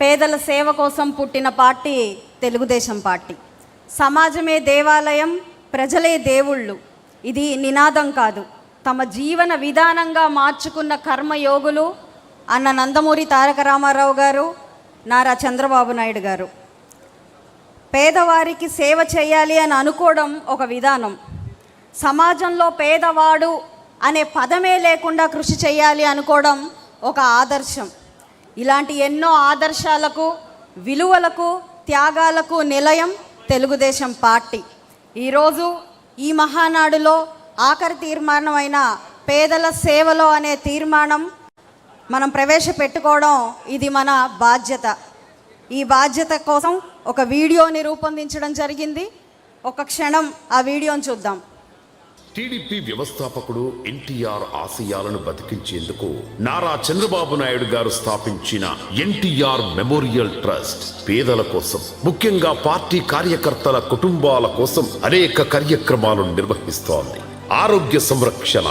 పేదల సేవ కోసం పుట్టిన పార్టీ తెలుగుదేశం పార్టీ. సమాజమే దేవాలయం, ప్రజలే దేవుళ్ళు. ఇది నినాదం కాదు, తమ జీవన విధానంగా మార్చుకున్న కర్మయోగులు అన్న నందమూరి తారక రామారావు గారు, నారా చంద్రబాబు నాయుడు గారు. పేదవారికి సేవ చేయాలి అని అనుకోవడం ఒక విధానం, సమాజంలో పేదవాడు అనే పదమే లేకుండా కృషి చేయాలి అనుకోవడం ఒక ఆదర్శం. ఇలాంటి ఎన్నో ఆదర్శాలకు, విలువలకు, త్యాగాలకు నిలయం తెలుగుదేశం పార్టీ. ఈరోజు ఈ మహానాడులో ఆఖరి తీర్మానమైన పేదల సేవలో అనే తీర్మానం మనం ప్రవేశపెట్టుకోవడం ఇది మన బాధ్యత. ఈ బాధ్యత కోసం ఒక వీడియోని రూపొందించడం జరిగింది. ఒక క్షణం ఆ వీడియోని చూద్దాం. టీడీపీ వ్యవస్థాపకుడు ఎన్టీఆర్ ఆశయాలను బతికించేందుకు నారా చంద్రబాబు నాయుడు గారు స్థాపించిన ఎన్టీఆర్ మెమోరియల్ ట్రస్ట్ పేదల కోసం, ముఖ్యంగా పార్టీ కార్యకర్తల కుటుంబాల కోసం అనేక కార్యక్రమాలను నిర్వహిస్తోంది. ఆరోగ్య సంరక్షణ,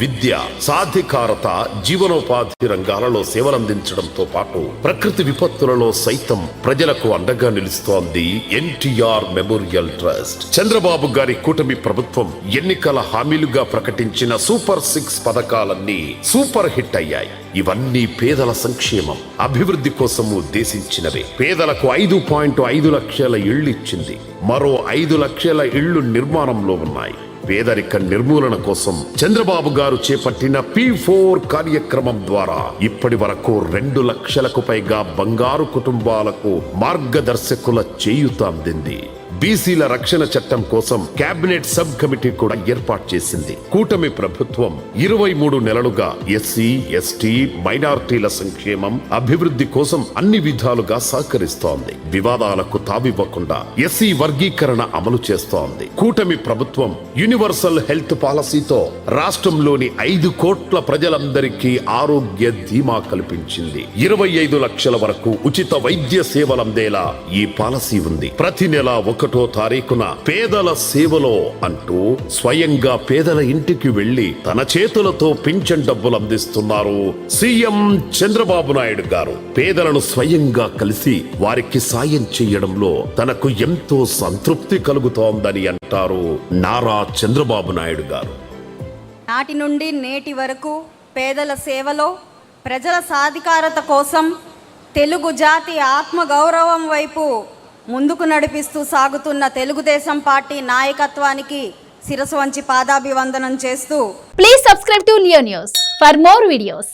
విద్య, సాధికారత, జీవనోపాధి రంగాలలో సేవలందించడంతో పాటు ప్రకృతి విపత్తులలో సైతం ప్రజలకు అండగా నిలుస్తోంది ఎన్టీఆర్ మెమోరియల్ ట్రస్ట్. చంద్రబాబు గారి కూటమి ప్రభుత్వం ఎన్నికల హామీలుగా ప్రకటించిన సూపర్ 6 పథకాలన్నీ సూపర్ హిట్ అయ్యాయి. ఇవన్నీ పేదల సంక్షేమం, అభివృద్ధి కోసం ఉద్దేశించినవే. పేదలకు 5.5 లక్షల ఇళ్లు ఇచ్చింది. మరో 5 లక్షల ఇళ్లు నిర్మాణంలో ఉన్నాయి. పేదరిక నిర్మూలన కోసం చంద్రబాబు గారు చేపట్టిన P4 కార్యక్రమం ద్వారా ఇప్పటి వరకు 2 లక్షలకు పైగా బంగారు కుటుంబాలకు మార్గదర్శకుల చేయూత అందింది. బీసీల రక్షణ చట్టం కోసం కేబినెట్ సబ్ కమిటీ కూడా ఏర్పాటు చేసింది. కూటమి ప్రభుత్వం 23 నెలలుగా ఎస్సీ, ఎస్టీ, మైనారిటీల సంక్షేమం, అభివృద్ధి కోసం అన్ని విధాలుగా సహకరిస్తోంది. వివాదాలకు తావివ్వకుండా ఎస్సీ వర్గీకరణ అమలు చేస్తోంది. కూటమి ప్రభుత్వం యూనివర్సల్ హెల్త్ పాలసీతో రాష్ట్రంలోని 5 కోట్ల ప్రజలందరికీ ఆరోగ్య ధీమా కల్పించింది. 25 లక్షల వరకు ఉచిత వైద్య సేవలందేలా ఈ పాలసీ ఉంది. ప్రతి నెల 1వ తారీఖున పేదల సేవలో అంటూ స్వయంగా పేదల ఇంటికి వెళ్లి తన చేతులతో పింఛన్ డబ్బులు అందిస్తున్నారు సీఎం చంద్రబాబు నాయుడు గారు. పేదలను స్వయంగా కలిసి వారికి సాయం చేయడంలో తనకు ఎంతో సంతృప్తి కలుగుతోందని అంటారు నారా చంద్రబాబు నాయుడు గారు. నాటి నుండి నేటి వరకు పేదల సేవలో, ప్రజల సాధికారత కోసం, తెలుగు జాతి ఆత్మ గౌరవం వైపు ముందుకు నడిపిస్తూ సాగుతున్న తెలుగుదేశం పార్టీ నాయకత్వానికి శిరసు వంచి పాదాభివందనం చేస్తూ please subscribe to Leo news for more videos.